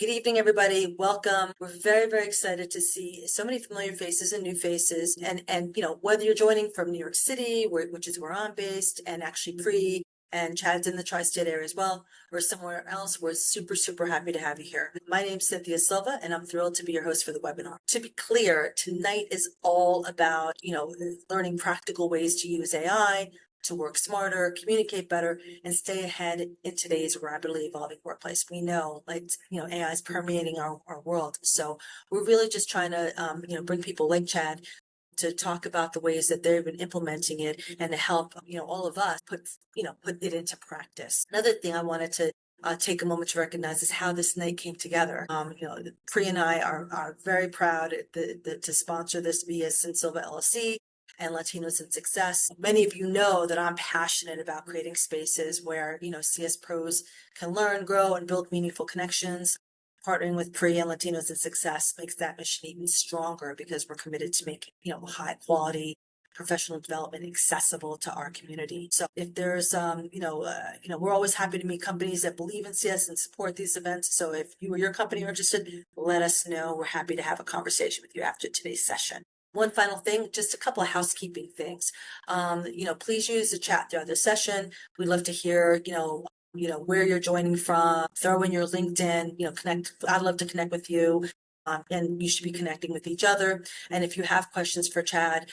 Good evening, everybody. Welcome. We're very, very excited to see so many familiar faces and new faces. And whether you're joining from New York City, which is where I'm based, and actually and Chad's in the tri-state area as well, or somewhere else, we're super, super happy to have you here. My name's Cynthia Silva, and I'm thrilled to be your host for the webinar. To be clear, tonight is all about, learning practical ways to use AI, to work smarter, communicate better, and stay ahead in today's rapidly evolving workplace. We know, AI is permeating our world. So we're really just trying to, bring people like Chad to talk about the ways that they've been implementing it and to help, all of us put it into practice. Another thing I wanted to take a moment to recognize is how this night came together. Pri and I are very proud to sponsor this via Cynthia Silva LLC and Latinos in Success. Many of you know that I'm passionate about creating spaces where, CS pros can learn, grow, and build meaningful connections. Partnering with Pri and Latinos in Success makes that mission even stronger because we're committed to making, high quality professional development accessible to our community. So if there's, we're always happy to meet companies that believe in CS and support these events. So if you or your company are interested, let us know. We're happy to have a conversation with you after today's session. One final thing, just a couple of housekeeping things. Please use the chat throughout the session. We'd love to hear, where you're joining from. Throw in your LinkedIn, connect. I'd love to connect with you, and you should be connecting with each other. And if you have questions for Chad,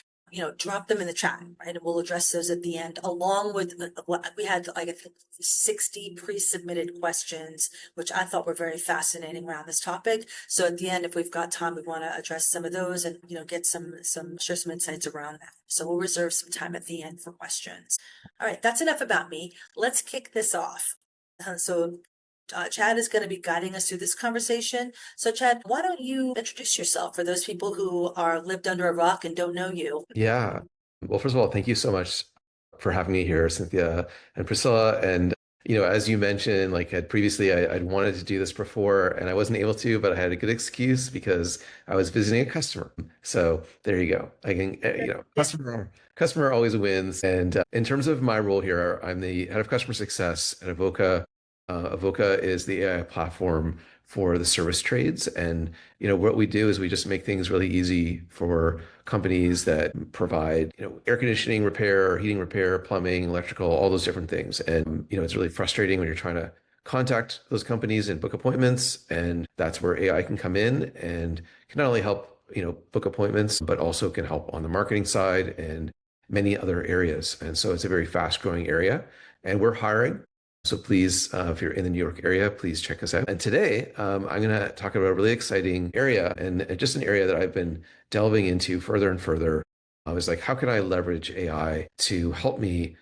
drop them in the chat, right? And we'll address those at the end, along with what we had, I think 60 pre-submitted questions, which I thought were very fascinating around this topic. So at the end, if we've got time, we want to address some of those and, get share some insights around that. So we'll reserve some time at the end for questions. All right, that's enough about me. Let's kick this off. Chad is going to be guiding us through this conversation. So Chad, why don't you introduce yourself for those people who are lived under a rock and don't know you? Yeah. Well, first of all, thank you so much for having me here, Cynthia and Priscilla. And, as you mentioned, previously, I'd wanted to do this before and I wasn't able to, but I had a good excuse because I was visiting a customer. So there you go. I can, customer always wins. And in terms of my role here, I'm the head of customer success at Avoca. Avoca is the AI platform for the service trades. And, what we do is we just make things really easy for companies that provide, air conditioning repair, heating repair, plumbing, electrical, all those different things. And, it's really frustrating when you're trying to contact those companies and book appointments. And that's where AI can come in and can not only help, book appointments, but also can help on the marketing side and many other areas. And so it's a very fast growing area and we're hiring. So please, if you're in the New York area, please check us out. And today, I'm going to talk about a really exciting area and just an area that I've been delving into further and further. I was like, how can I leverage AI to help me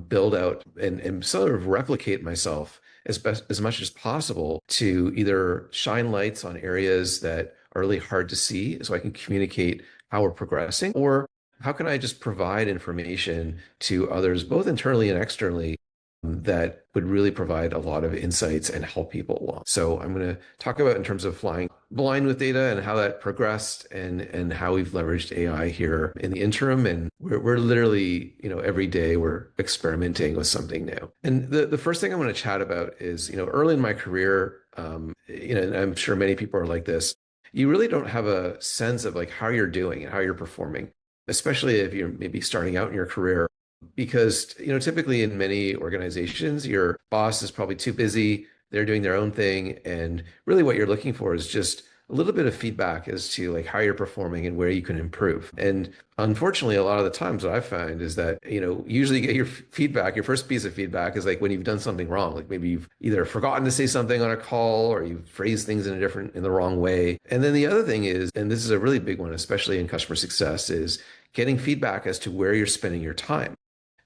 build out and sort of replicate myself as much as possible to either shine lights on areas that are really hard to see so I can communicate how we're progressing, or how can I just provide information to others, both internally and externally, that would really provide a lot of insights and help people along. So I'm going to talk about in terms of flying blind with data and how that progressed and how we've leveraged AI here in the interim. And we're literally, every day we're experimenting with something new. And the first thing I want to chat about is, early in my career, and I'm sure many people are like this, you really don't have a sense of how you're doing and how you're performing, especially if you're maybe starting out in your career. Because, typically in many organizations, your boss is probably too busy. They're doing their own thing. And really what you're looking for is just a little bit of feedback as to how you're performing and where you can improve. And unfortunately, a lot of the times what I find is that, usually you get your feedback, your first piece of feedback is when you've done something wrong. Maybe you've either forgotten to say something on a call or you've phrased things in the wrong way. And then the other thing is, and this is a really big one, especially in customer success, is getting feedback as to where you're spending your time.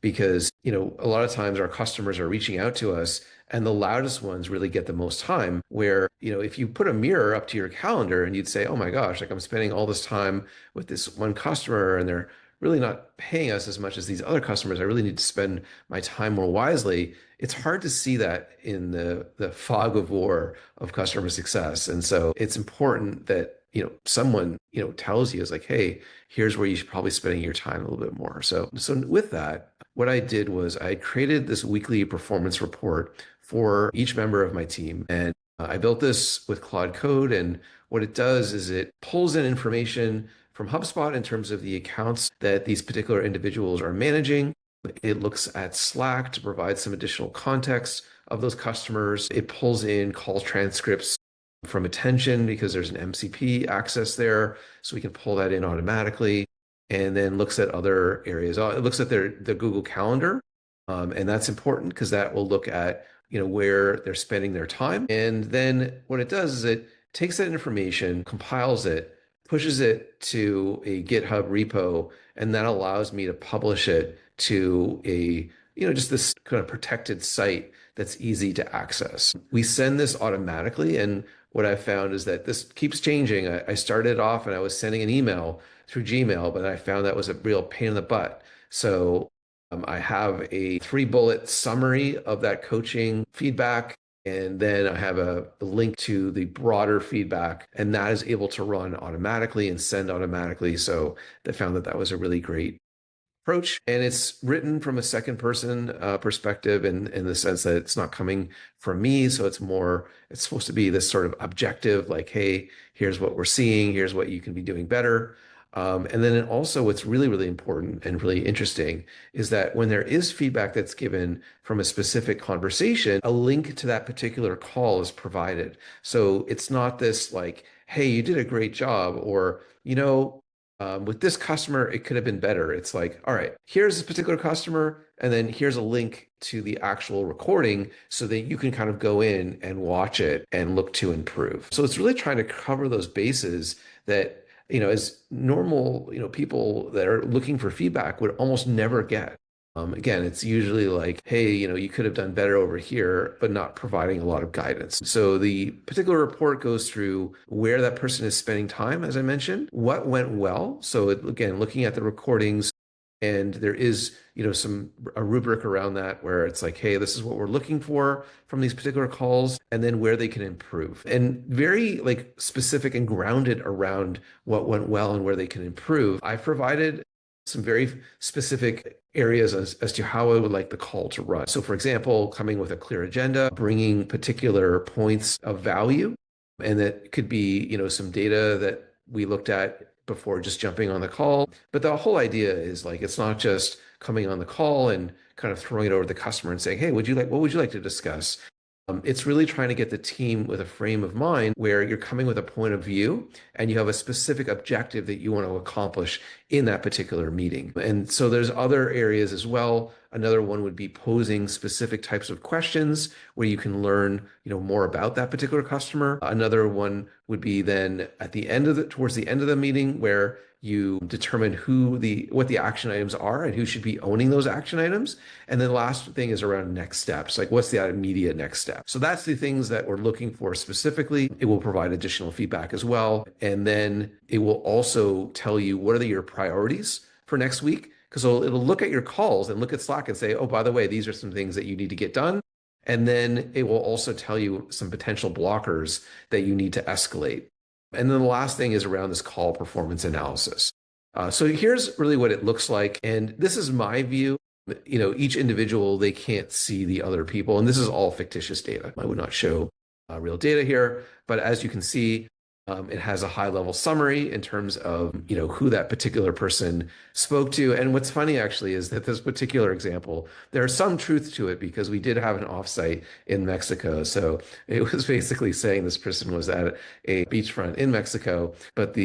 Because, a lot of times our customers are reaching out to us and the loudest ones really get the most time where, if you put a mirror up to your calendar and you'd say, oh my gosh, I'm spending all this time with this one customer and they're really not paying us as much as these other customers. I really need to spend my time more wisely. It's hard to see that in the fog of war of customer success. And so it's important that, someone, tells you is hey, here's where you should probably spending your time a little bit more. So with that, what I did was I created this weekly performance report for each member of my team. And I built this with Claude Code, and what it does is it pulls in information from HubSpot in terms of the accounts that these particular individuals are managing. It looks at Slack to provide some additional context of those customers. It pulls in call transcripts from attention because there's an MCP access there, so we can pull that in automatically. And then looks at other areas. It looks at the Google Calendar, and that's important because that will look at where they're spending their time. And then what it does is it takes that information, compiles it, pushes it to a GitHub repo, and that allows me to publish it to a just this kind of protected site that's easy to access. We send this automatically, and what I found is that this keeps changing. I started off and I was sending an email through Gmail, but I found that was a real pain in the butt. So I have a 3-bullet summary of that coaching feedback, and then I have a link to the broader feedback, and that is able to run automatically and send automatically. So they found that that was a really great approach. And it's written from a second person perspective in the sense that it's not coming from me. So it's supposed to be this sort of objective, like, hey, here's what we're seeing, here's what you can be doing better. And then also what's really, really important and really interesting is that when there is feedback that's given from a specific conversation, a link to that particular call is provided. So it's not this like, hey, you did a great job, or, with this customer, it could have been better. It's like, all right, here's this particular customer, and then here's a link to the actual recording so that you can kind of go in and watch it and look to improve. So it's really trying to cover those bases that as normal, people that are looking for feedback would almost never get. Again, it's usually like, hey, you could have done better over here, but not providing a lot of guidance. So the particular report goes through where that person is spending time, as I mentioned, what went well. So again, looking at the recordings, and there is, a rubric around that where it's like, hey, this is what we're looking for from these particular calls, and then where they can improve. And very like specific and grounded around what went well and where they can improve. I provided some very specific areas as to how I would like the call to run. So for example, coming with a clear agenda, bringing particular points of value, and that could be, some data that we looked at before just jumping on the call. But the whole idea is like, it's not just coming on the call and kind of throwing it over to the customer and saying, hey, what would you like to discuss? It's really trying to get the team with a frame of mind where you're coming with a point of view and you have a specific objective that you want to accomplish in that particular meeting. And so there's other areas as well. Another one would be posing specific types of questions where you can learn, more about that particular customer. Another one would be then towards the end of the meeting where you determine what the action items are and who should be owning those action items. And then the last thing is around next steps. Like what's the immediate next step? So that's the things that we're looking for specifically. It will provide additional feedback as well. And then it will also tell you what are your priorities for next week. Because it'll look at your calls and look at Slack and say, oh, by the way, these are some things that you need to get done. And then it will also tell you some potential blockers that you need to escalate. And then the last thing is around this call performance analysis. So here's really what it looks like. And this is my view. Each individual, they can't see the other people. And this is all fictitious data. I would not show real data here. But as you can see, it has a high level summary in terms of, who that particular person spoke to. And what's funny actually is that this particular example, there's some truth to it because we did have an offsite in Mexico. So it was basically saying this person was at a beachfront in Mexico. But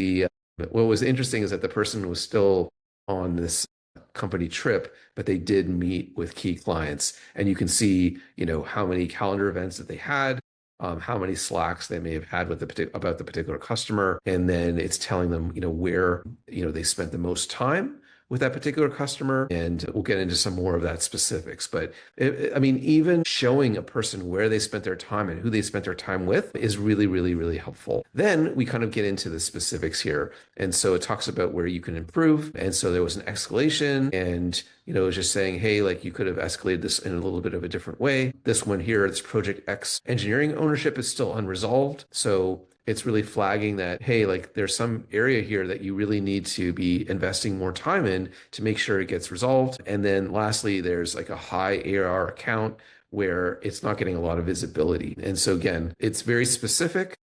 what was interesting is that the person was still on this company trip, but they did meet with key clients. And you can see, how many calendar events that they had, how many Slacks they may have had about the particular customer. And then it's telling them, where, they spent the most time with that particular customer. And we'll get into some more of that specifics. But even showing a person where they spent their time and who they spent their time with is really, really, really helpful. Then we kind of get into the specifics here. And so it talks about where you can improve. And so there was an escalation and, it was just saying, hey, like you could have escalated this in a little bit of a different way. This one here, it's Project X engineering ownership is still unresolved. So it's really flagging that, hey, like there's some area here that you really need to be investing more time in to make sure it gets resolved. And then lastly, there's like a high ARR account where it's not getting a lot of visibility. And so again, it's very specific.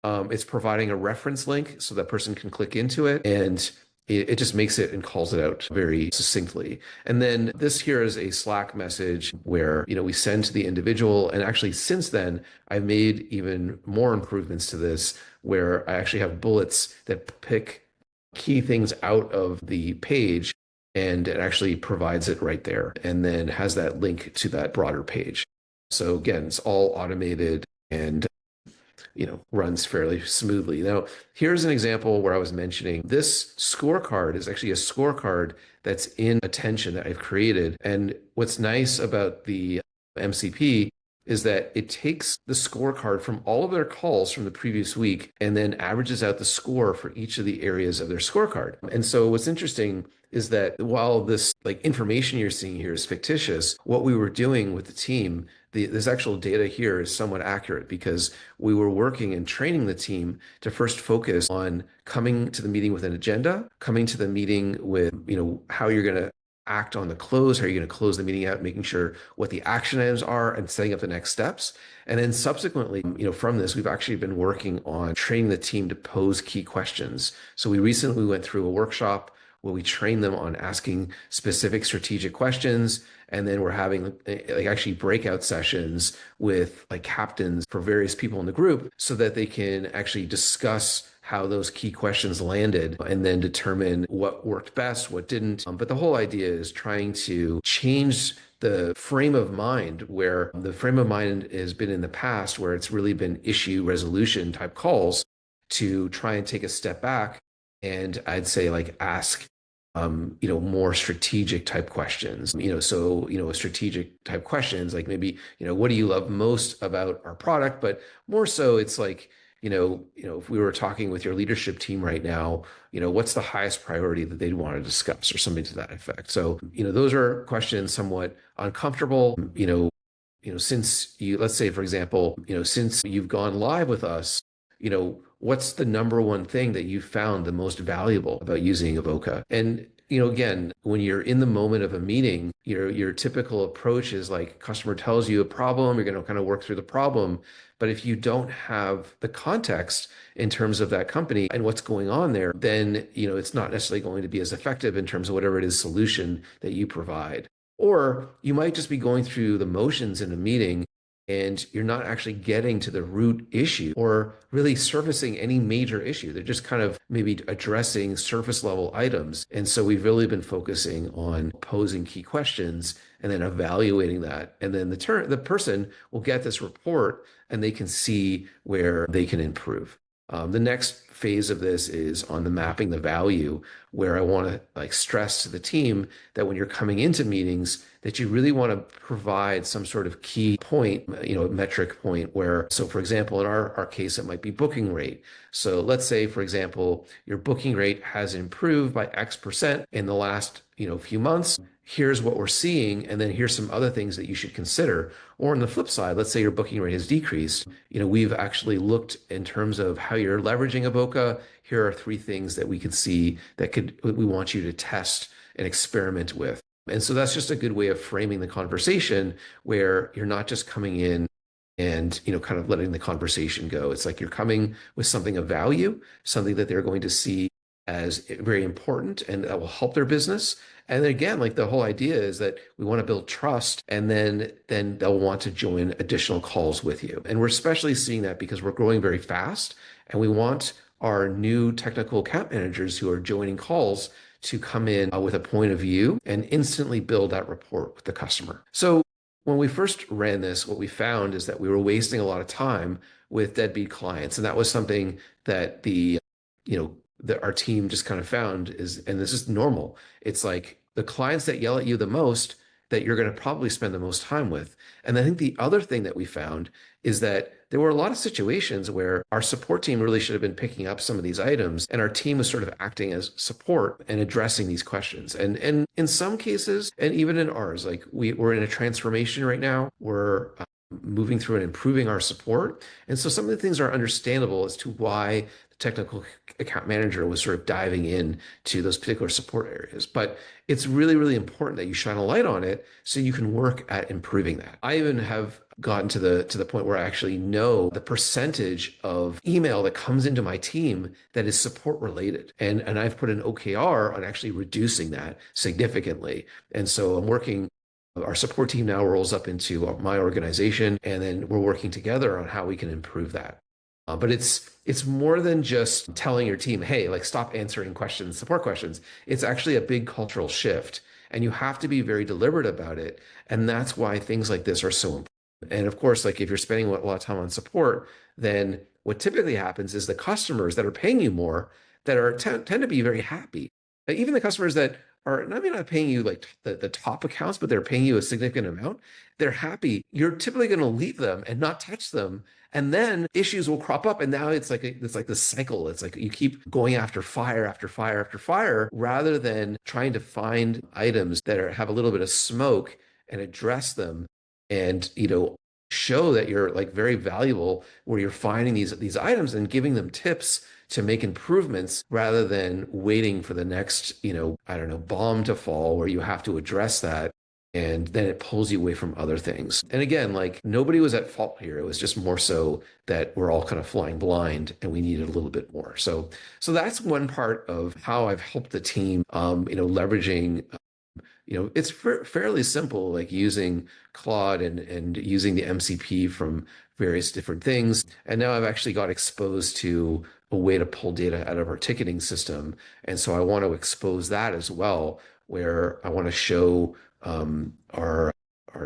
It's providing a reference link so that person can click into it, and it just makes it and calls it out very succinctly. And then this here is a Slack message where, we send to the individual. And actually, since then, I've made even more improvements to this, where I actually have bullets that pick key things out of the page, and it actually provides it right there, and then has that link to that broader page. So again, it's all automated and runs fairly smoothly. Now, here's an example where I was mentioning this scorecard is actually a scorecard that's in Attention that I've created. And what's nice about the MCP is that it takes the scorecard from all of their calls from the previous week and then averages out the score for each of the areas of their scorecard. And so what's interesting is that while this information you're seeing here is fictitious, what we were doing with the team, this actual data here is somewhat accurate, because we were working and training the team to first focus on coming to the meeting with an agenda, coming to the meeting with, how you're going to act on the close, how are you going to close the meeting out, making sure what the action items are and setting up the next steps. And then subsequently, from this, we've actually been working on training the team to pose key questions. So we recently went through a workshop where we train them on asking specific strategic questions. And then we're having actually breakout sessions with captains for various people in the group, so that they can actually discuss how those key questions landed and then determine what worked best, what didn't. But the whole idea is trying to change the frame of mind, where the frame of mind has been in the past, where it's really been issue resolution type calls, to try and take a step back and I'd say ask more strategic type questions. Strategic type questions, maybe, what do you love most about our product? But more so, it's if we were talking with your leadership team right now, what's the highest priority that they'd want to discuss, or something to that effect. So, those are questions somewhat uncomfortable. Since let's say, for example, since you've gone live with us, what's the number one thing that you found the most valuable about using Avoca? And again, when you're in the moment of a meeting, your typical approach is customer tells you a problem, you're going to kind of work through the problem. But if you don't have the context in terms of that company and what's going on there, then it's not necessarily going to be as effective in terms of whatever it is solution that you provide. Or you might just be going through the motions in a meeting, and you're not actually getting to the root issue or really surfacing any major issue. They're just kind of maybe addressing surface level items. And so we've really been focusing on posing key questions and then evaluating that. And then the person will get this report, and they can see where they can improve. The next phase of this is on the mapping the value, where I want to stress to the team that when you're coming into meetings, that you really want to provide some sort of key point, metric point, where, so for example, in our case, it might be booking rate. So let's say, for example, your booking rate has improved by X% in the last, few months. Here's what we're seeing, and then here's some other things that you should consider. Or on the flip side, let's say your booking rate has decreased. We've actually looked in terms of how you're leveraging Avoca. Here are 3 things that we could see that we want you to test and experiment with. And so that's just a good way of framing the conversation, where you're not just coming in and, kind of letting the conversation go. It's you're coming with something of value, something that they're going to see as very important and that will help their business. And again, the whole idea is that we want to build trust, and then they'll want to join additional calls with you. And we're especially seeing that because we're growing very fast, and we want our new technical account managers who are joining calls to come in with a point of view and instantly build that rapport with the customer. So when we first ran this, what we found is that we were wasting a lot of time with deadbeat clients. And that was something that that our team just kind of found and this is normal. It's the clients that yell at you the most, that you're going to probably spend the most time with. And I think the other thing that we found is that there were a lot of situations where our support team really should have been picking up some of these items, and our team was sort of acting as support and addressing these questions. And in some cases, and even in ours, we're in a transformation right now. We're moving through and improving our support. And so some of the things are understandable as to why the technical account manager was sort of diving in to those particular support areas. But it's really, really important that you shine a light on it so you can work at improving that. I even have gotten to the point where I actually know the percentage of email that comes into my team that is support related. And I've put an OKR on actually reducing that significantly. And so I'm working, our support team now rolls up into my organization, and then we're working together on how we can improve that. But it's more than just telling your team, hey, like stop answering questions, support questions. It's actually a big cultural shift, and you have to be very deliberate about it. And that's why things like this are so important. And of course, like if you're spending a lot of time on support, then what typically happens is the customers that are paying you more that are tend to be very happy. Even the customers that are maybe not paying you like the top accounts, but they're paying you a significant amount, they're happy. You're typically going to leave them and not touch them. And then issues will crop up. And now it's like this cycle. It's like you keep going after fire after fire after fire rather than trying to find items that have a little bit of smoke and address them and, show that you're like very valuable where you're finding these items and giving them tips to make improvements rather than waiting for the next, I don't know, bomb to fall where you have to address that. And then it pulls you away from other things. And again, like nobody was at fault here. It was just more so that we're all kind of flying blind and we needed a little bit more. So that's one part of how I've helped the team, leveraging it's fairly simple, like using Claude and using the MCP from various different things. And now I've actually got exposed to a way to pull data out of our ticketing system. And so I want to expose that as well, where I want to show our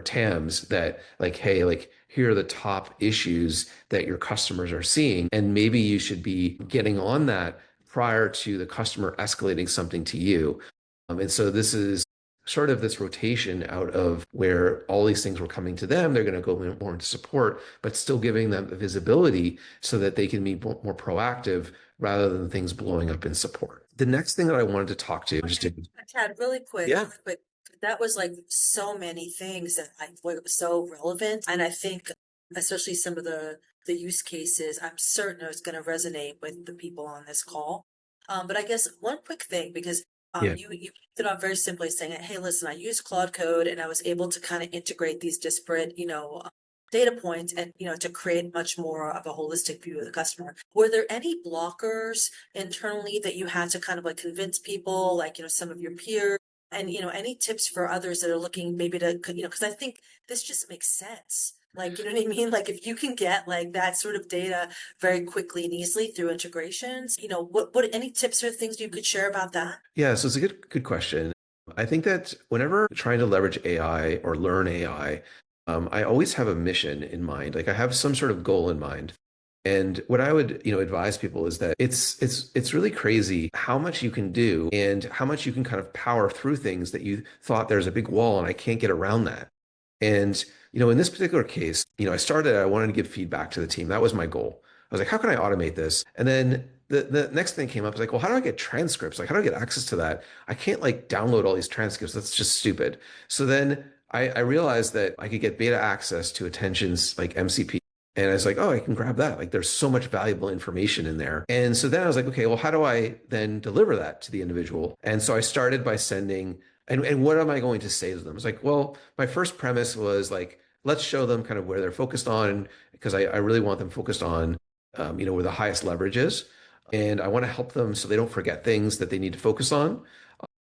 TAMs that like, hey, like here are the top issues that your customers are seeing. And maybe you should be getting on that prior to the customer escalating something to you. And so this is sort of this rotation out of where all these things were coming to them. They're going to go more into support, but still giving them the visibility so that they can be more proactive rather than things blowing up in support. The next thing that I wanted to talk to just to, Chad, really quick, yeah, but that was like so many things that I thought was so relevant. And I think especially some of the use cases, I'm certain it's going to resonate with the people on this call. But I guess one quick thing, because yeah, you put it on very simply saying, hey, listen, I use Claude Code and I was able to kind of integrate these disparate, data points and, to create much more of a holistic view of the customer. Were there any blockers internally that you had to kind of like convince people, like, some of your peers? And, any tips for others that are looking maybe to, because I think this just makes sense. Like, you know what I mean? Like if you can get like that sort of data very quickly and easily through integrations, what any tips or things you could share about that? yeah. So it's a good question. I think that whenever trying to leverage AI or learn AI, I always have a mission in mind. Like I have some sort of goal in mind. And what I would, advise people is that it's really crazy how much you can do and how much you can kind of power through things that you thought there's a big wall and I can't get around that. And, in this particular case, I wanted to give feedback to the team. That was my goal. I was like, how can I automate this? And then the next thing came up was like, well, how do I get transcripts? Like, how do I get access to that? I can't like download all these transcripts. That's just stupid. So then I realized that I could get beta access to Attention's like MCP. And I was like, oh, I can grab that. Like there's so much valuable information in there. And so then I was like, okay, well, how do I then deliver that to the individual? And so I started by sending, and what am I going to say to them? It's like, well, my first premise was like, let's show them kind of where they're focused on, because I really want them focused on, where the highest leverage is. And I want to help them so they don't forget things that they need to focus on.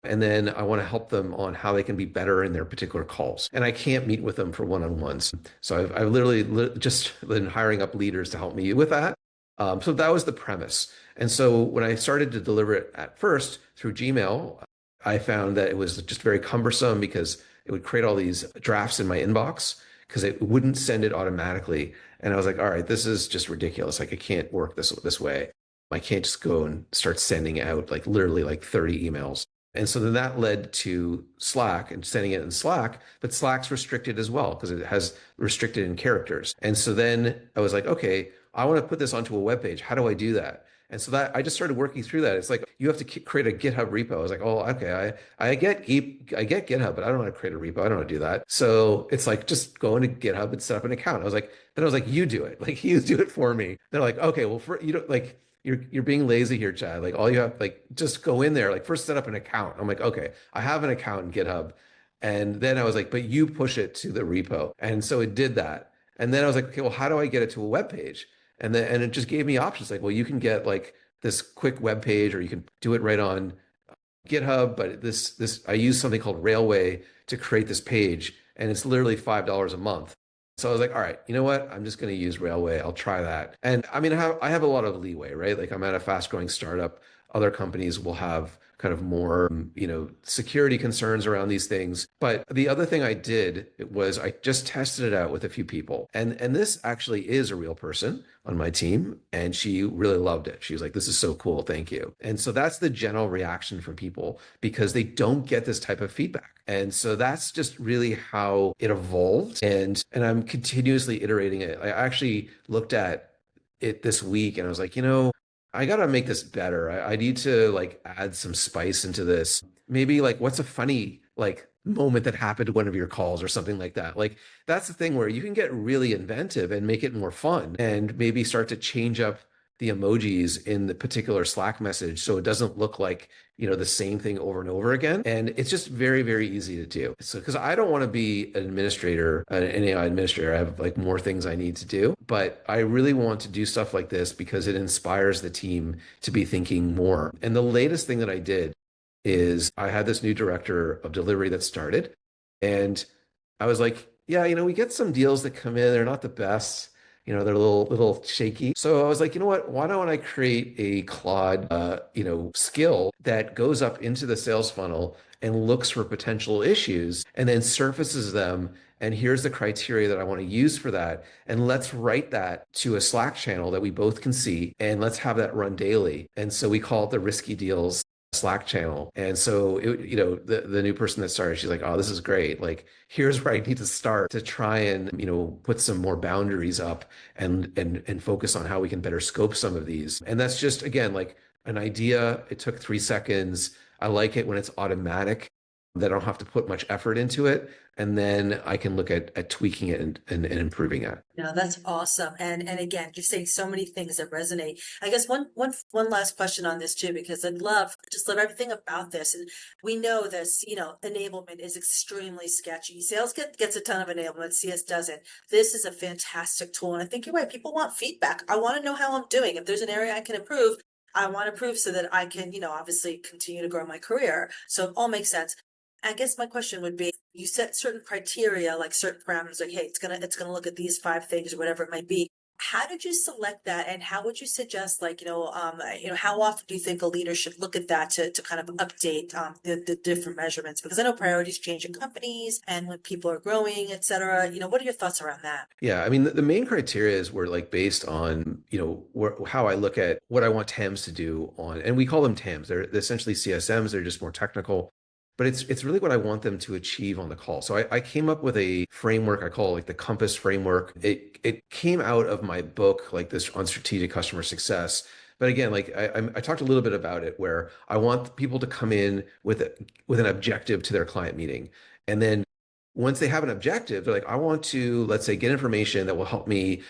And then I want to help them on how they can be better in their particular calls. And I can't meet with them for one-on-ones. So I've literally just been hiring up leaders to help me with that. So that was the premise. And so when I started to deliver it at first through Gmail, I found that it was just very cumbersome because it would create all these drafts in my inbox because it wouldn't send it automatically. And I was like, all right, this is just ridiculous. Like I can't work this way. I can't just go and start sending out like literally like 30 emails. And so then that led to Slack and sending it in Slack, but Slack's restricted as well because it has restricted in characters. And so then I was like, okay, I want to put this onto a web page. How do I do that? And so that I just started working through that. It's like you have to create a GitHub repo. I was like, oh, okay, I get GitHub, but I don't want to create a repo. I don't want to do that. So it's like just go into GitHub and set up an account. I was like, you do it. Like you do it for me. They're like, okay, well, you don't like you're being lazy here, Chad. Like all you have, like just go in there, like first set up an account. I'm like, okay, I have an account in GitHub. And then I was like, but you push it to the repo. And so it did that. And then I was like, okay, well, how do I get it to a web page? And it just gave me options like, well, you can get like this quick web page, or you can do it right on GitHub, but this I use something called Railway to create this page, and it's literally $5 a month. So I was like, all right, you know what? I'm just going to use Railway. I'll try that. And I mean, I have a lot of leeway, right? Like I'm at a fast growing startup. Other companies will have kind of more, security concerns around these things. But the other thing I did was I just tested it out with a few people. And this actually is a real person on my team, and she really loved it. She was like, "This is so cool, thank you." And so that's the general reaction from people because they don't get this type of feedback. And so that's just really how it evolved. And I'm continuously iterating it. I actually looked at it this week and I was like, I gotta make this better. I need to like add some spice into this. Maybe like what's a funny like moment that happened to one of your calls or something like that. Like that's the thing where you can get really inventive and make it more fun and maybe start to change up the emojis in the particular Slack message so it doesn't look like, the same thing over and over again. And it's just very, very easy to do. So, because I don't want to be an administrator, an AI administrator, I have like more things I need to do, but I really want to do stuff like this because it inspires the team to be thinking more. And the latest thing that I did is I had this new director of delivery that started, and I was like, yeah, we get some deals that come in, they're not the best. They're a little shaky. So I was like, you know what? Why don't I create a Claude, skill that goes up into the sales funnel and looks for potential issues and then surfaces them. And here's the criteria that I want to use for that. And let's write that to a Slack channel that we both can see. And let's have that run daily. And so we call it the risky deals Slack channel. And so the new person that started, she's like, oh, this is great. Like, here's where I need to start to try and, put some more boundaries up and focus on how we can better scope some of these. And that's just again like an idea. It took 3 seconds. I like it when it's automatic, that I don't have to put much effort into it. And then I can look at tweaking it and improving it. No, that's awesome. And again, you're saying so many things that resonate. I guess one last question on this too, because just love everything about this. And we know this, enablement is extremely sketchy. Sales gets a ton of enablement, CS doesn't. This is a fantastic tool. And I think you're right. People want feedback. I want to know how I'm doing. If there's an area I can improve, I want to improve so that I can, obviously continue to grow my career. So it all makes sense. I guess my question would be, you set certain criteria, like certain parameters, like, hey, it's gonna look at these 5 things or whatever it might be. How did you select that, and how would you suggest, like, how often do you think a leader should look at that to kind of update the different measurements? Because I know priorities change in companies and when people are growing, et cetera. What are your thoughts around that? Yeah, I mean, the main criteria were like based on, how I look at what I want TAMs to do on, and we call them TAMs. They're essentially CSMs. They're just more technical, but it's really what I want them to achieve on the call. So I came up with a framework I call like the Compass framework. It came out of my book, like this on strategic customer success. But again, like I talked a little bit about it, where I want people to come in with an objective to their client meeting, and then once they have an objective, they're like, I want to, let's say, get information that will help me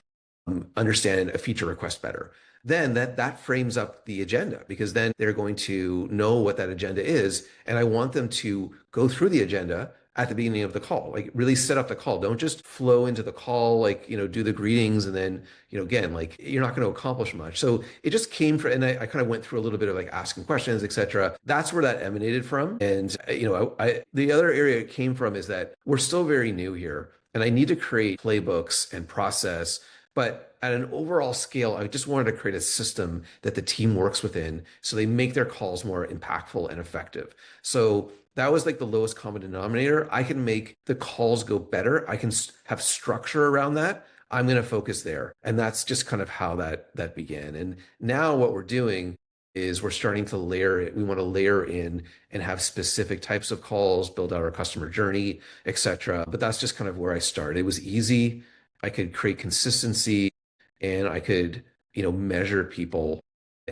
understand a feature request better. Then that frames up the agenda, because then they're going to know what that agenda is. And I want them to go through the agenda at the beginning of the call, like really set up the call. Don't just flow into the call, like, do the greetings. And then, again, like you're not going to accomplish much. So it just came from, and I kind of went through a little bit of like asking questions, et cetera. That's where that emanated from. And, the other area it came from is that we're still very new here, and I need to create playbooks and process. But at an overall scale, I just wanted to create a system that the team works within so they make their calls more impactful and effective. So that was like the lowest common denominator. I can make the calls go better. I can have structure around that. I'm going to focus there. And that's just kind of how that began. And now what we're doing is we're starting to layer it. We want to layer in and have specific types of calls, build out our customer journey, et cetera. But that's just kind of where I started. It was easy. I could create consistency, and I could, measure people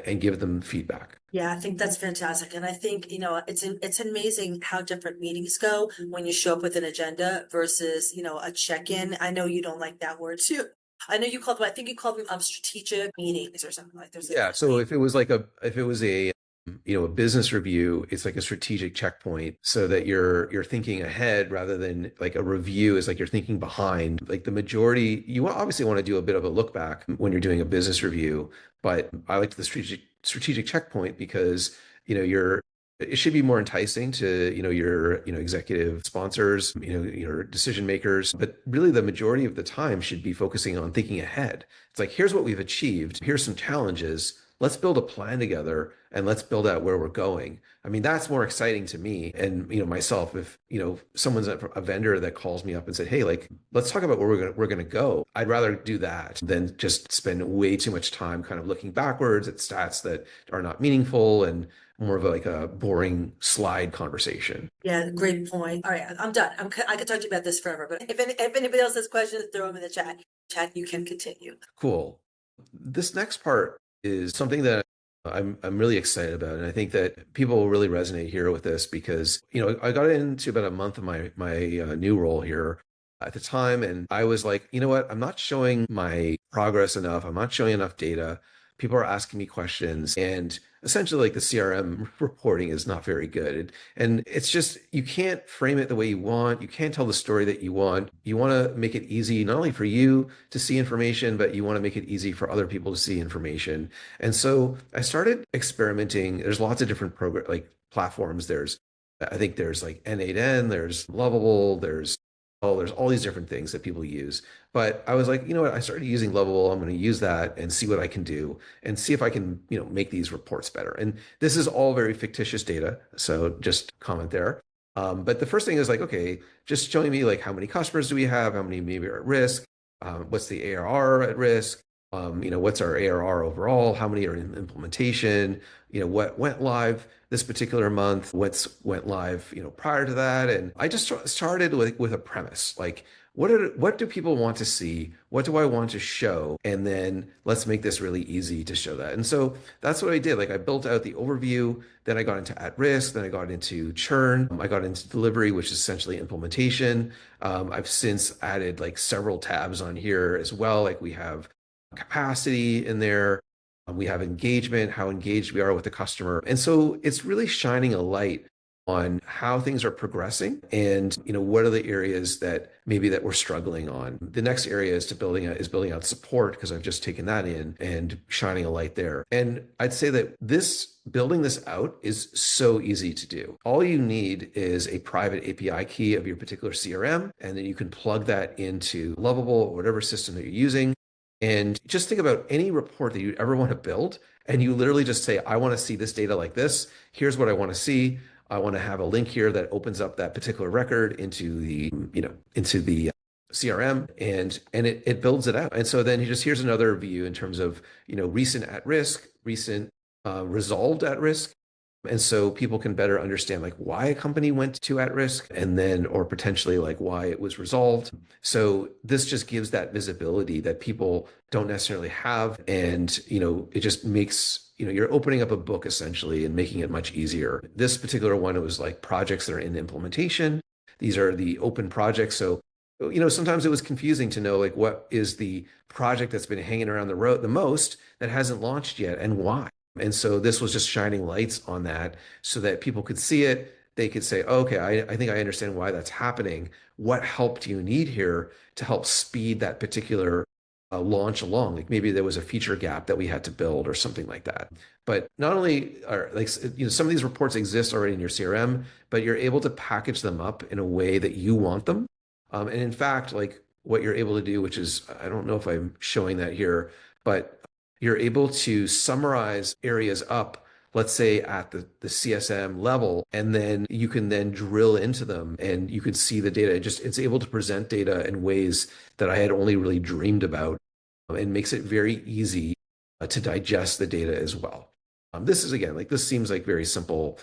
and give them feedback. Yeah, I think that's fantastic. And I think, it's amazing how different meetings go when you show up with an agenda versus, a check-in. I know you don't like that word too, I know you called them, I think you called them strategic meetings or something like there's a Yeah. So name. if it was a a business review, it's like a strategic checkpoint so that you're thinking ahead rather than like a review is like you're thinking behind. Like the majority, obviously want to do a bit of a look back when you're doing a business review, but I like the strategic checkpoint because you're it should be more enticing to your executive sponsors, your decision makers, but really the majority of the time should be focusing on thinking ahead. It's like, here's what we've achieved, here's some challenges, let's build a plan together and let's build out where we're going. I mean, that's more exciting to me and myself. If someone's a vendor that calls me up and said, hey, like, let's talk about where we're gonna go, I'd rather do that than just spend way too much time kind of looking backwards at stats that are not meaningful and more of like a boring slide conversation. Yeah, great point. All right, I'm done. I could talk to you about this forever, but if anybody else has questions, throw them in the chat. Chat, you can continue. Cool. This next part is something that I'm really excited about, and I think that people will really resonate here with this because I got into about a month of my new role here at the time, and I was like, you know what, I'm not showing my progress enough. I'm not showing enough data. People are asking me questions, and essentially, like the CRM reporting is not very good, and it's just you can't frame it the way you want. You can't tell the story that you want. You want to make it easy not only for you to see information, but you want to make it easy for other people to see information. And so I started experimenting. There's lots of different program like platforms. I think there's like N8N, there's Lovable, there's all these different things that people use. But I was like, you know what? I started using Lovable. I'm going to use that and see what I can do and see if I can, make these reports better. And this is all very fictitious data. So just comment there. But the first thing is like, okay, just showing me like how many customers do we have? How many maybe are at risk? What's the ARR at risk? What's our ARR overall? How many are in implementation? What went live this particular month? What's went live, prior to that? And I just started with a premise, like what do people want to see? What do I want to show? And then let's make this really easy to show that. And so that's what I did. Like I built out the overview, then I got into at risk, then I got into churn, I got into delivery, which is essentially implementation. I've since added like several tabs on here as well. Like we have capacity in there. We have engagement, how engaged we are with the customer. And so it's really shining a light on how things are progressing and what are the areas that maybe that we're struggling on. The next area is building out support because I've just taken that in and shining a light there. And I'd say that building this out is so easy to do. All you need is a private API key of your particular CRM, and then you can plug that into Lovable or whatever system that you're using. And just think about any report that you ever want to build, and you literally just say, I want to see this data like this. Here's what I want to see. I want to have a link here that opens up that particular record into the CRM, and it builds it out. And so then here's another view in terms of recent at risk, recent resolved at risk. And so people can better understand like why a company went to at risk and then, or potentially like why it was resolved. So this just gives that visibility that people don't necessarily have. And, it just makes, you're opening up a book essentially and making it much easier. This particular one, it was like projects that are in implementation. These are the open projects. So, sometimes it was confusing to know like what is the project that's been hanging around the road the most that hasn't launched yet and why. And so this was just shining lights on that so that people could see it. They could say, oh, okay, I think I understand why that's happening. What help do you need here to help speed that particular launch along? Like maybe there was a feature gap that we had to build or something like that. But not only are like, some of these reports exist already in your CRM, but you're able to package them up in a way that you want them. And in fact, like what you're able to do, which is, I don't know if I'm showing that here, but you're able to summarize areas up, let's say at the CSM level, and then you can then drill into them and you can see the data. It's able to present data in ways that I had only really dreamed about, and makes it very easy to digest the data as well. This is again, like this seems like very simple,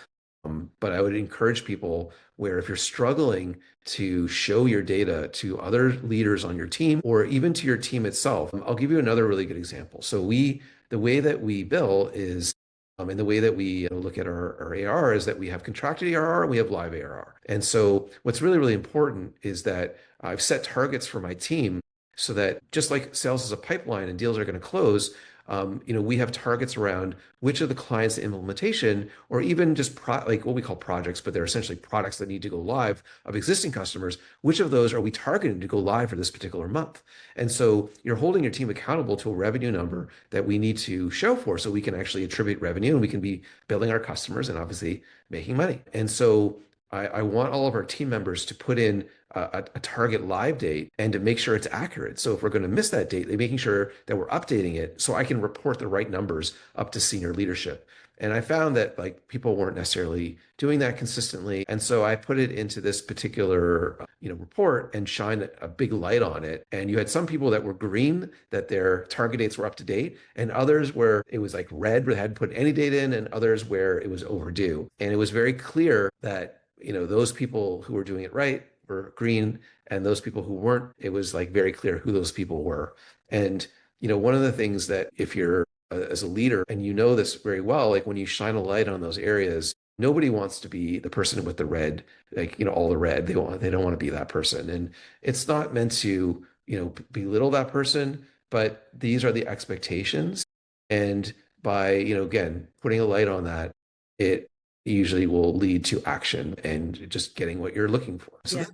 but I would encourage people where if you're struggling to show your data to other leaders on your team or even to your team itself, I'll give you another really good example. So the way that we bill is, and the way that we look at our ARR is that we have contracted ARR and we have live ARR. And so what's really, really important is that I've set targets for my team so that just like sales is a pipeline and deals are going to close, we have targets around which of the clients' implementation, or even just like what we call projects, but they're essentially products that need to go live of existing customers. Which of those are we targeting to go live for this particular month? And so you're holding your team accountable to a revenue number that we need to show for, so we can actually attribute revenue and we can be billing our customers and obviously making money. And so I want all of our team members to put in a target live date and to make sure it's accurate. So if we're going to miss that date, they're making sure that we're updating it so I can report the right numbers up to senior leadership. And I found that like people weren't necessarily doing that consistently. And so I put it into this particular, report and shine a big light on it. And you had some people that were green, that their target dates were up to date, and others where it was like red, where they hadn't put any data in, and others where it was overdue. And it was very clear that, those people who were doing it right were green, and those people who weren't, it was like very clear who those people were. And, one of the things that if you're as a leader and you know this very well, like when you shine a light on those areas, nobody wants to be the person with the red, like, all the red. They don't want to be that person. And it's not meant to, belittle that person, but these are the expectations. And by, again, putting a light on that, it usually will lead to action and just getting what you're looking for. So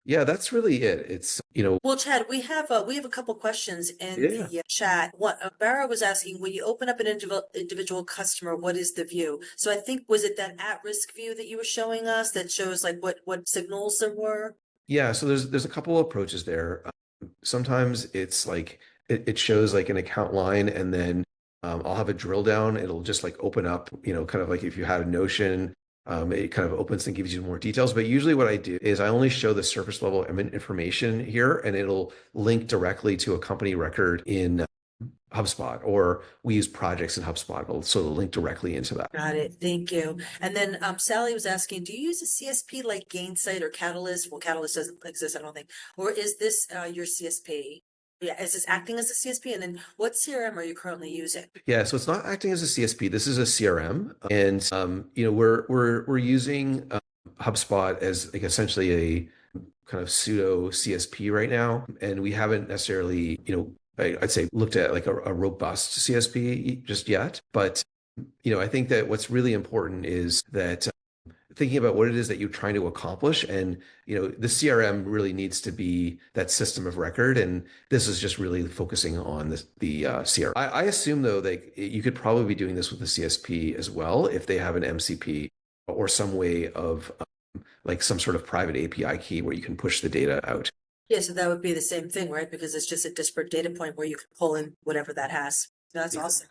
Yeah, that's really it. It's, well, Chad, we have a couple questions in yeah. the chat. What Barra was asking, when you open up an individual customer, what is the view? So I think, was it that at-risk view that you were showing us that shows like what signals there were? Yeah, so there's a couple of approaches there. Sometimes it's like it shows like an account line, and then I'll have a drill down. It'll just like open up, kind of like if you had a Notion, it kind of opens and gives you more details. But usually what I do is I only show the surface level information here, and it'll link directly to a company record in HubSpot, or we use projects in HubSpot. So it'll link directly into that. Got it. Thank you. And then Sally was asking, do you use a CSP like Gainsight or Catalyst? Well, Catalyst doesn't exist, I don't think. Or is this your CSP? Yeah, is this acting as a CSP? And then what CRM are you currently using? Yeah, so it's not acting as a CSP. This is a CRM, and we're using HubSpot as like essentially a kind of pseudo CSP right now, and we haven't necessarily, I'd say looked at like a robust CSP just yet. But I think that what's really important is that thinking about what it is that you're trying to accomplish. And, the CRM really needs to be that system of record. And this is just really focusing on the CRM. I assume, though, that you could probably be doing this with the CSP as well if they have an MCP or some way of like some sort of private API key where you can push the data out. Yeah, so that would be the same thing, right? Because it's just a disparate data point where you can pull in whatever that has. That's awesome.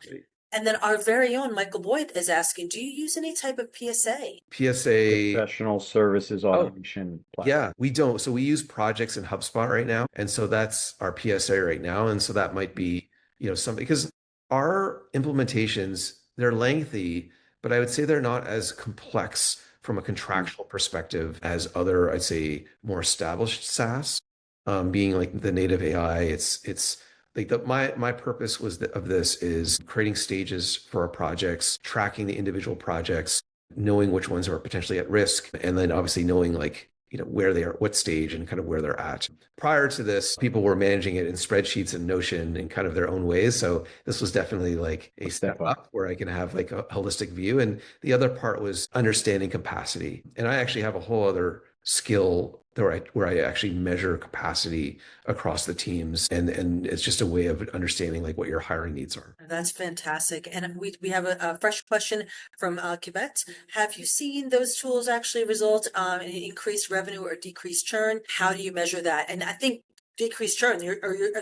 And then our very own Michael Boyd is asking, do you use any type of PSA? PSA. Professional services automation platform. Yeah, we don't. So we use projects in HubSpot right now. And so that's our PSA right now. And so that might be, something, because our implementations, they're lengthy, but I would say they're not as complex from a contractual perspective as other, I'd say, more established SaaS. Being like the native AI, it's like my purpose of this is creating stages for our projects, tracking the individual projects, knowing which ones are potentially at risk, and then obviously knowing like, where they are, what stage, and kind of where they're at. Prior to this, people were managing it in spreadsheets and Notion in kind of their own ways. So this was definitely like a step up where I can have like a holistic view. And the other part was understanding capacity. And I actually have a whole other skill where I actually measure capacity across the teams, and it's just a way of understanding like what your hiring needs are. That's fantastic. And we have a fresh question from Quebec. Have you seen those tools actually result in increased revenue or decreased churn? How do you measure that? And I think decreased churn,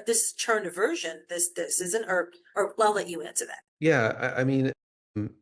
this churn aversion, this isn't, or I'll let you answer that. Yeah, I mean,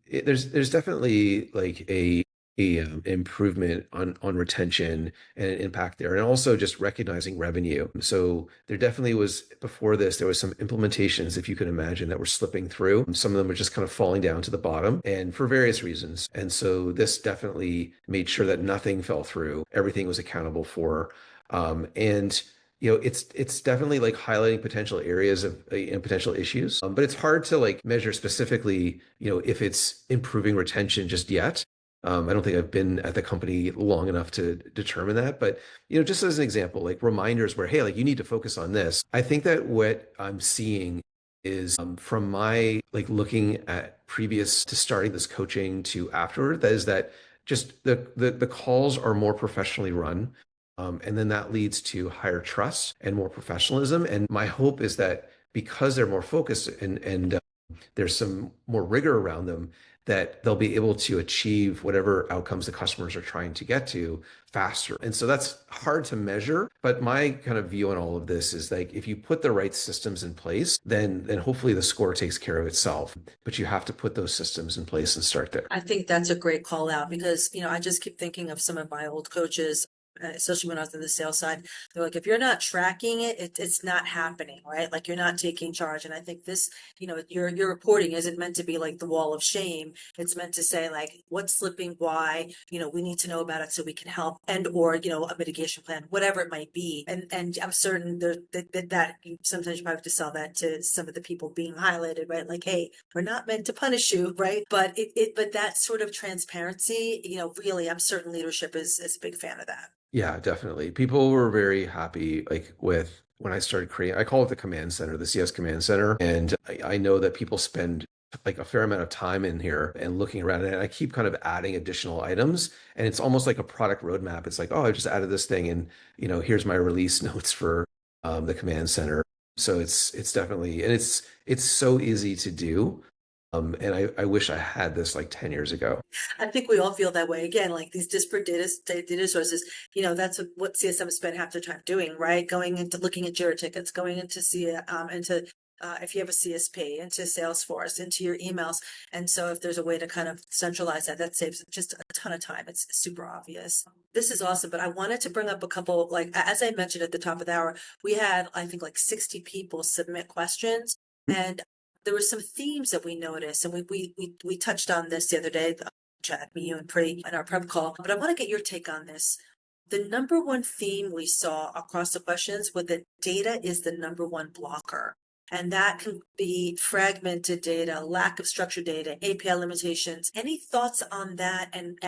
there's definitely like a improvement on retention and an impact there, and also just recognizing revenue. So there definitely was, before this, there was some implementations, if you can imagine, that were slipping through. Some of them were just kind of falling down to the bottom, and for various reasons. And so this definitely made sure that nothing fell through. Everything was accountable for. And it's definitely like highlighting potential areas of potential issues, but it's hard to like measure specifically, if it's improving retention just yet. I don't think I've been at the company long enough to determine that, but just as an example, like reminders where, hey, like you need to focus on this. I think that what I'm seeing is from my like looking at previous to starting this coaching to afterward, that is that just the calls are more professionally run. And then that leads to higher trust and more professionalism. And my hope is that because they're more focused and there's some more rigor around them, that they'll be able to achieve whatever outcomes the customers are trying to get to faster. And so that's hard to measure, but my kind of view on all of this is like if you put the right systems in place, then hopefully the score takes care of itself. But you have to put those systems in place and start there. I think that's a great call out because, I just keep thinking of some of my old coaches, especially when I was in the sales side. They're like, if you're not tracking it, it's not happening, right? Like you're not taking charge. And I think this, your reporting isn't meant to be like the wall of shame. It's meant to say like what's slipping, why, we need to know about it so we can help and or, a mitigation plan, whatever it might be. And I'm certain that sometimes you probably have to sell that to some of the people being highlighted, right? Like, hey, we're not meant to punish you, right? But but that sort of transparency, really, I'm certain leadership is a big fan of that. Yeah, definitely. People were very happy, like with when I started creating, I call it the command center, the CS command center. And I know that people spend like a fair amount of time in here and looking around it. And I keep kind of adding additional items. And it's almost like a product roadmap. It's like, oh, I just added this thing and, here's my release notes for the command center. So it's definitely, and it's so easy to do. And I wish I had this like 10 years ago. I think we all feel that way. Again, like these disparate data sources, that's what CSM spent half their time doing, right? Going into looking at Jira tickets, going into if you have a CSP, into Salesforce, into your emails. And so if there's a way to kind of centralize that saves just a ton of time. It's super obvious. This is awesome, but I wanted to bring up a couple, like, as I mentioned at the top of the hour, we had, I think, like 60 people submit questions. And there were some themes that we noticed, and we touched on this the other day, Chad, me, you, and Pri in our prep call. But I want to get your take on this. The number one theme we saw across the questions was that data is the number one blocker. And that can be fragmented data, lack of structured data, API limitations. Any thoughts on that and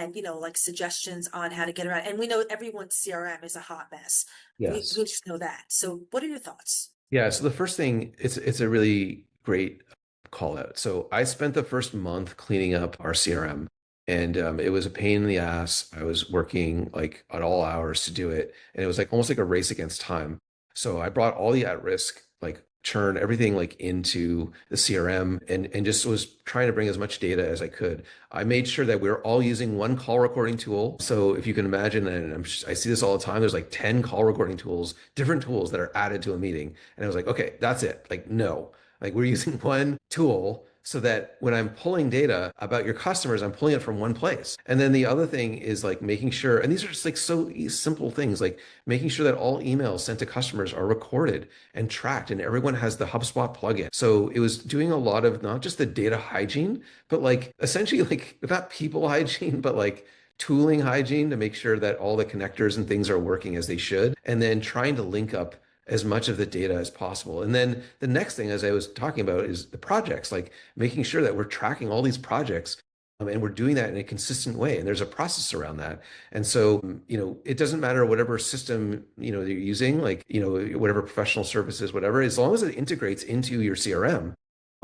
like suggestions on how to get around? And we know everyone's CRM is a hot mess. Yes. We just know that. So what are your thoughts? Yeah, so the first thing, it's a really great call out. So I spent the first month cleaning up our CRM, and it was a pain in the ass. I was working like at all hours to do it, and it was like almost like a race against time. So I brought all the at-risk like churn, everything like into the CRM and just was trying to bring as much data as I could. I made sure that we were all using one call recording tool. So if you can imagine, and I see this all the time, there's like 10 call recording tools, different tools that are added to a meeting. And I was like, okay, that's it. Like, no, like we're using one tool so that when I'm pulling data about your customers, I'm pulling it from one place. And then the other thing is like making sure, and these are just like so simple things, like making sure that all emails sent to customers are recorded and tracked and everyone has the HubSpot plugin. So it was doing a lot of not just the data hygiene, but like essentially like not people hygiene, but like tooling hygiene to make sure that all the connectors and things are working as they should. And then trying to link up as much of the data as possible. And then the next thing, as I was talking about, is the projects, like making sure that we're tracking all these projects and we're doing that in a consistent way. And there's a process around that. And so, it doesn't matter whatever system, you're using, like, whatever professional services, whatever, as long as it integrates into your CRM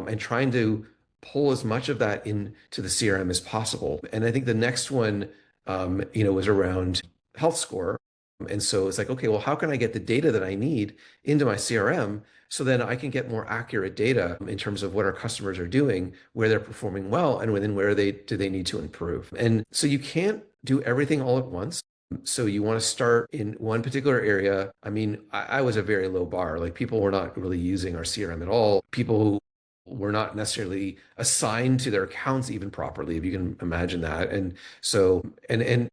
and trying to pull as much of that into the CRM as possible. And I think the next one, was around health score. And so it's like, okay, well, how can I get the data that I need into my CRM so then I can get more accurate data in terms of what our customers are doing, where they're performing well, and within where do they need to improve. And so you can't do everything all at once. So you want to start in one particular area. I mean, I was a very low bar. Like people were not really using our CRM at all. People who were not necessarily assigned to their accounts even properly, if you can imagine that. And so, I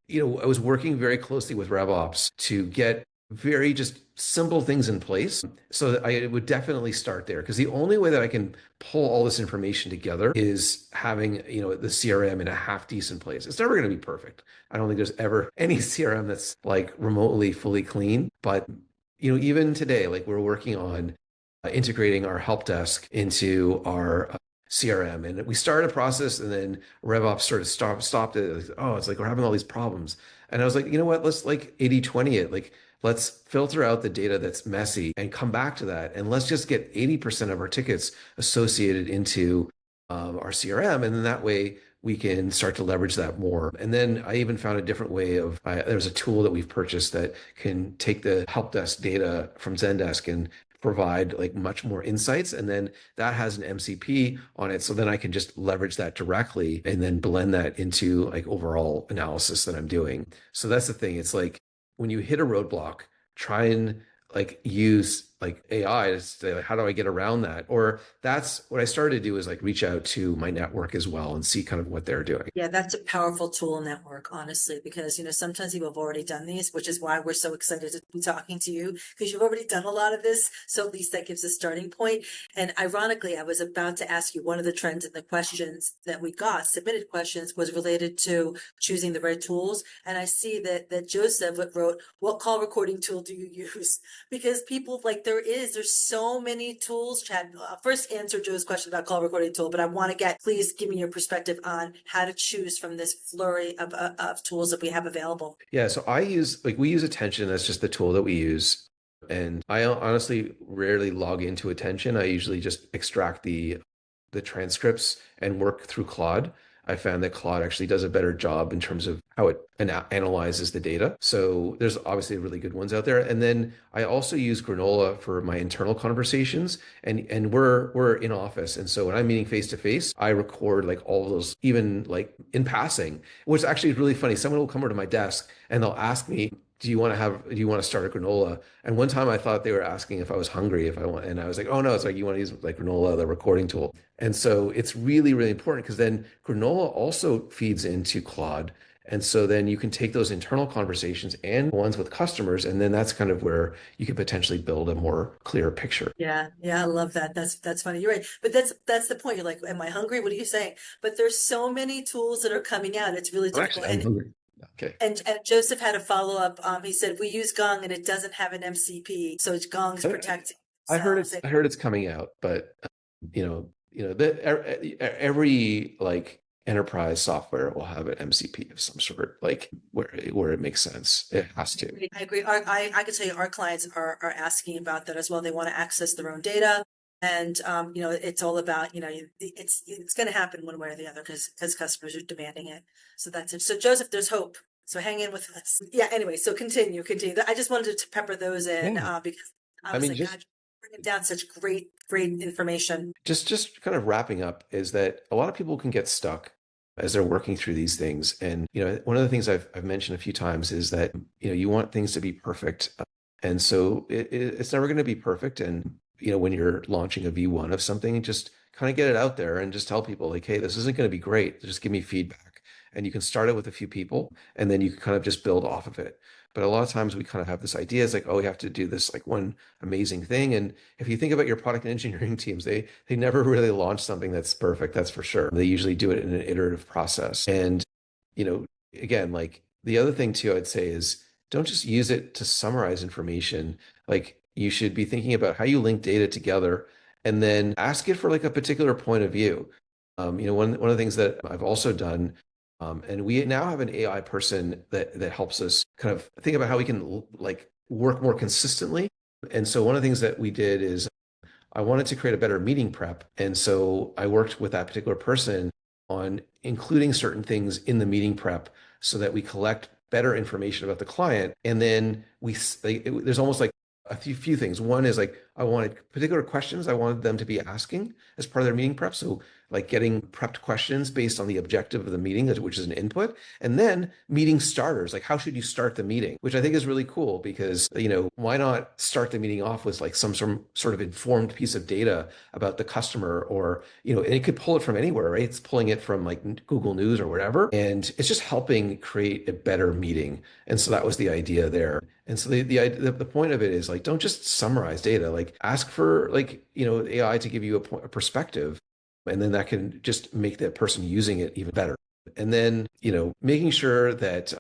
was working very closely with RevOps to get very just simple things in place. So that I would definitely start there because the only way that I can pull all this information together is having, the CRM in a half decent place. It's never going to be perfect. I don't think there's ever any CRM that's like remotely fully clean, but even today, like we're working on integrating our help desk into our CRM. And we started a process and then RevOps sort of stopped it. Like, oh, it's like we're having all these problems. And I was like, you know what, let's like 80/20 it. Like, let's filter out the data that's messy and come back to that. And let's just get 80% of our tickets associated into our CRM. And then that way we can start to leverage that more. And then I even found a different way of, there's a tool that we've purchased that can take the help desk data from Zendesk and provide like much more insights. And then that has an MCP on it. So then I can just leverage that directly and then blend that into like overall analysis that I'm doing. So that's the thing. It's like when you hit a roadblock, try and like use like AI to say, like, how do I get around that? Or that's what I started to do is like reach out to my network as well and see kind of what they're doing. Yeah, that's a powerful tool network, honestly, because, sometimes people have already done these, which is why we're so excited to be talking to you, because you've already done a lot of this. So at least that gives a starting point. And ironically, I was about to ask you, one of the trends in the questions that we got, submitted questions, was related to choosing the right tools. And I see that Joseph wrote, what call recording tool do you use? Because people like there's so many tools. Chad, first answer Joe's question about call recording tool, but I want to please give me your perspective on how to choose from this flurry of tools that we have available. Yeah, so we use Attention. That's just the tool that we use. And I honestly rarely log into Attention. I usually just extract the transcripts and work through Claude. I found that Claude actually does a better job in terms of how it analyzes the data. So there's obviously really good ones out there. And then I also use Granola for my internal conversations. And we're in office. And so when I'm meeting face to face, I record like all of those, even like in passing, which actually is really funny. Someone will come over to my desk and they'll ask me, do you want to start a granola? And one time I thought they were asking if I was hungry, and I was like, oh no, it's like, you want to use like granola, the recording tool. And so it's really, really important because then granola also feeds into Claude. And so then you can take those internal conversations and ones with customers, and then that's kind of where you could potentially build a more clear picture. Yeah, I love that. That's funny. You're right. But that's the point. You're like, am I hungry? What are you saying? But there's so many tools that are coming out. It's really difficult. I'm hungry. Okay. And Joseph had a follow up. He said we use Gong and it doesn't have an MCP, so it's Gong's protecting. I heard it's coming out, but every like enterprise software will have an MCP of some sort, like where it makes sense. It has to. I agree. I can tell you, our clients are asking about that as well. They want to access their own data. And, it's all about, it's going to happen one way or the other because customers are demanding it. So that's it. So Joseph, there's hope. So hang in with us. Yeah. Anyway, so continue. I just wanted to pepper those in because I was God, bringing down such great information. Just kind of wrapping up is that a lot of people can get stuck as they're working through these things. And, one of the things I've mentioned a few times is that, you want things to be perfect. And so it's never going to be perfect. And, when you're launching a V1 of something, just kind of get it out there and just tell people like, hey, this isn't going to be great. Just give me feedback. And you can start it with a few people and then you can kind of just build off of it. But a lot of times we kind of have this idea, it's like, oh, we have to do this like one amazing thing. And if you think about your product and engineering teams, they never really launch something that's perfect, that's for sure. They usually do it in an iterative process. And, again, like the other thing too, I'd say is don't just use it to summarize information. Like you should be thinking about how you link data together and then ask it for like a particular point of view. One of the things that I've also done, and we now have an AI person that helps us kind of think about how we can like work more consistently. And so one of the things that we did is I wanted to create a better meeting prep. And so I worked with that particular person on including certain things in the meeting prep so that we collect better information about the client. And then there's almost like a few things. One is like, I wanted particular questions I wanted them to be asking as part of their meeting prep. So like getting prepped questions based on the objective of the meeting, which is an input. And then meeting starters, like how should you start the meeting, which I think is really cool because, why not start the meeting off with like some sort of informed piece of data about the customer or, and it could pull it from anywhere, right? It's pulling it from like Google News or whatever. And it's just helping create a better meeting. And so that was the idea there. And so the point of it is like, don't just summarize data, like ask for like, AI to give you a perspective. And then that can just make that person using it even better. And then, making sure that,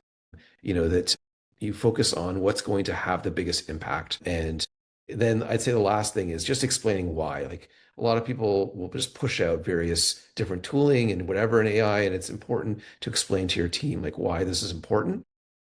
that you focus on what's going to have the biggest impact. And then I'd say the last thing is just explaining why. Like a lot of people will just push out various different tooling and whatever in AI, and it's important to explain to your team like why this is important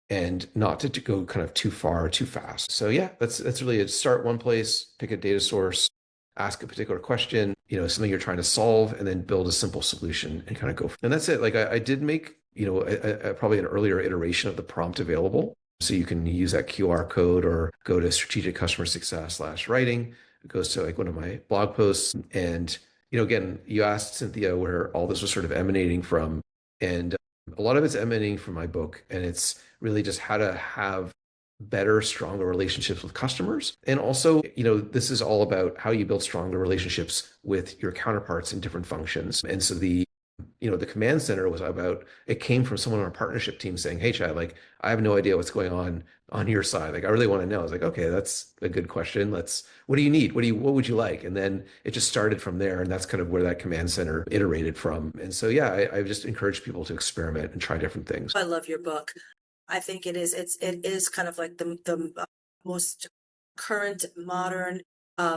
and not to go kind of too far, too fast. So yeah, that's really it. Start one place, pick a data source, ask a particular question, something you're trying to solve, and then build a simple solution and kind of go. And that's it. Like I did make, probably an earlier iteration of the prompt available. So you can use that QR code or go to strategic customer success/writing. It goes to like one of my blog posts. And, again, you asked Cynthia where all this was sort of emanating from. And a lot of it's emanating from my book. And it's really just how to have better, stronger relationships with customers. And also, this is all about how you build stronger relationships with your counterparts in different functions. And so the command center was about, it came from someone on our partnership team saying, hey, Chad, like, I have no idea what's going on your side. Like, I really want to know. I was like, okay, that's a good question. What do you need? What would you like? And then it just started from there. And that's kind of where that command center iterated from. And so, yeah, I just encourage people to experiment and try different things. I love your book. I think it is kind of like the most current modern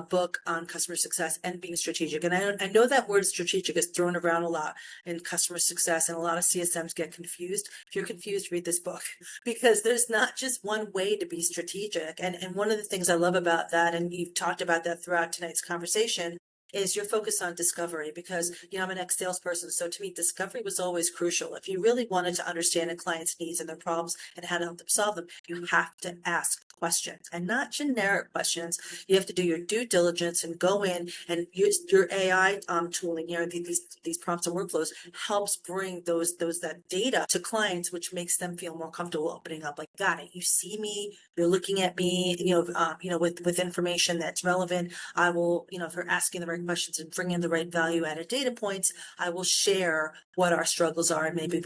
book on customer success and being strategic. And I know that word strategic is thrown around a lot in customer success, and a lot of CSMs get confused. If you're confused, read this book because there's not just one way to be strategic. And one of the things I love about that, and you've talked about that throughout tonight's conversation, is your focus on discovery, because I'm an ex-salesperson, so to me discovery was always crucial. If you really wanted to understand a client's needs and their problems and how to help them solve them, you have to ask questions, and not generic questions. You have to do your due diligence and go in and use your AI tooling here. These prompts and workflows helps bring that data to clients, which makes them feel more comfortable opening up. Like, got it, you see me, you're looking at me, with information that's relevant. I will, if you're asking the right questions and bringing the right value added data points, I will share what our struggles are, and maybe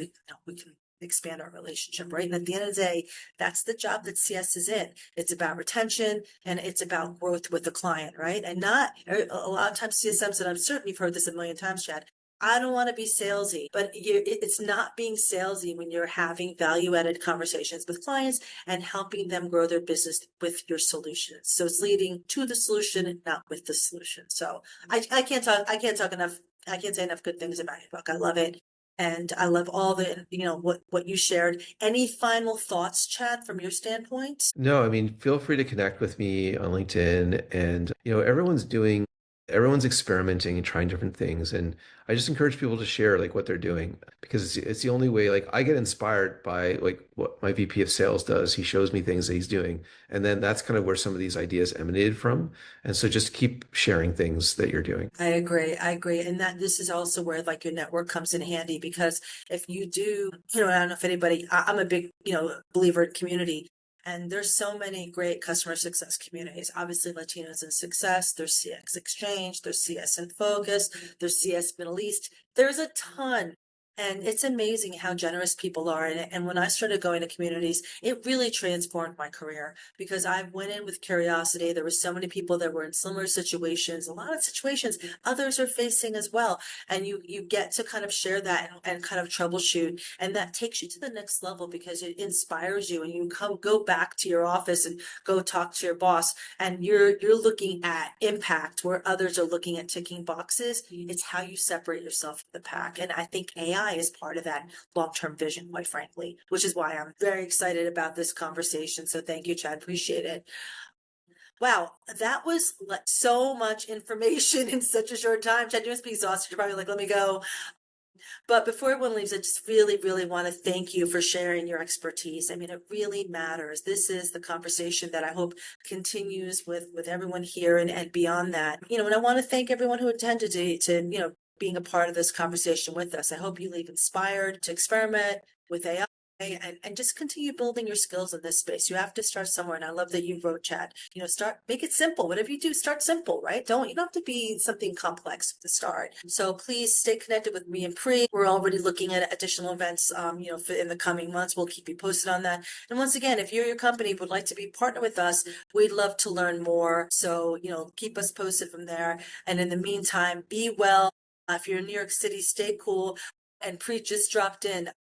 we can expand our relationship, right? And at the end of the day, that's the job that CS is in. It's about retention and it's about growth with the client, right? And not a lot of times CSMs, and I'm certain you've heard this a million times, Chad, I don't want to be salesy, but it's not being salesy when you're having value-added conversations with clients and helping them grow their business with your solutions. So it's leading to the solution and not with the solution. So I can't talk enough. I can't say enough good things about your book. I love it. And I love all the, what you shared. Any final thoughts, Chad, from your standpoint? No, I mean, feel free to connect with me on LinkedIn. And, everyone's experimenting and trying different things. And I just encourage people to share like what they're doing, because it's the only way. Like, I get inspired by like what my VP of sales does. He shows me things that he's doing. And then that's kind of where some of these ideas emanated from. And so just keep sharing things that you're doing. I agree. And that this is also where like your network comes in handy, because if you do, I don't know if anybody, I'm a big, believer in community. And there's so many great customer success communities. Obviously, Latinos in Success, there's CX Exchange, there's CS in Focus, there's CS Middle East. There's a ton. And it's amazing how generous people are. And when I started going to communities, it really transformed my career, because I went in with curiosity. There were so many people that were in similar situations, a lot of situations others are facing as well. And you get to kind of share that and kind of troubleshoot. And that takes you to the next level, because it inspires you, and you go back to your office and go talk to your boss, and you're looking at impact where others are looking at ticking boxes. It's how you separate yourself from the pack. And I think AI is part of that long-term vision, quite frankly, which is why I'm very excited about this conversation. So thank you, Chad. Appreciate it. Wow, that was like so much information in such a short time. Chad, you must be exhausted. You're probably like, let me go. But before everyone leaves, I just really, really want to thank you for sharing your expertise. I mean, it really matters. This is the conversation that I hope continues with everyone here and beyond that. And I want to thank everyone who attended to being a part of this conversation with us. I hope you leave inspired to experiment with AI. And just continue building your skills in this space. You have to start somewhere. And I love that you wrote, Chad, make it simple. Whatever you do, start simple, right? You don't have to be something complex at the start. So please stay connected with me and Pri. We're already looking at additional events, in the coming months. We'll keep you posted on that. And once again, if your company would like to be partner with us, we'd love to learn more. So, keep us posted from there. And in the meantime, be well. If you're in New York City, stay cool. And Pri just dropped in,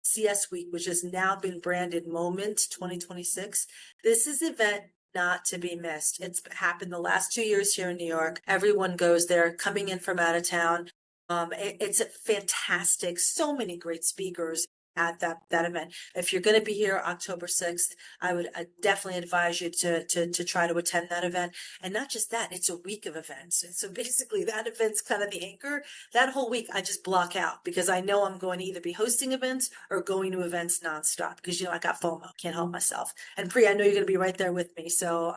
CS Week, which has now been branded Moment 2026. This is event not to be missed. It's happened the last 2 years here in New York. Everyone goes there, coming in from out of town. It's fantastic. So many great speakers at that event. If you're going to be here October 6th, I would definitely advise you to try to attend that event. And not just that, it's a week of events. And so basically that event's kind of the anchor. That whole week I just block out because I know I'm going to either be hosting events or going to events nonstop because, I got FOMO, can't help myself. And Pri, I know you're going to be right there with me. So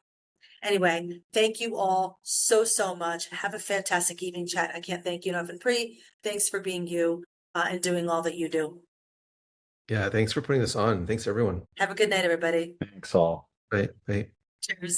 anyway, thank you all so much. Have a fantastic evening, chat. I can't thank you enough. And Pri, thanks for being you and doing all that you do. Yeah, thanks for putting this on. Thanks everyone. Have a good night, everybody. Thanks all. Bye. Bye. Cheers.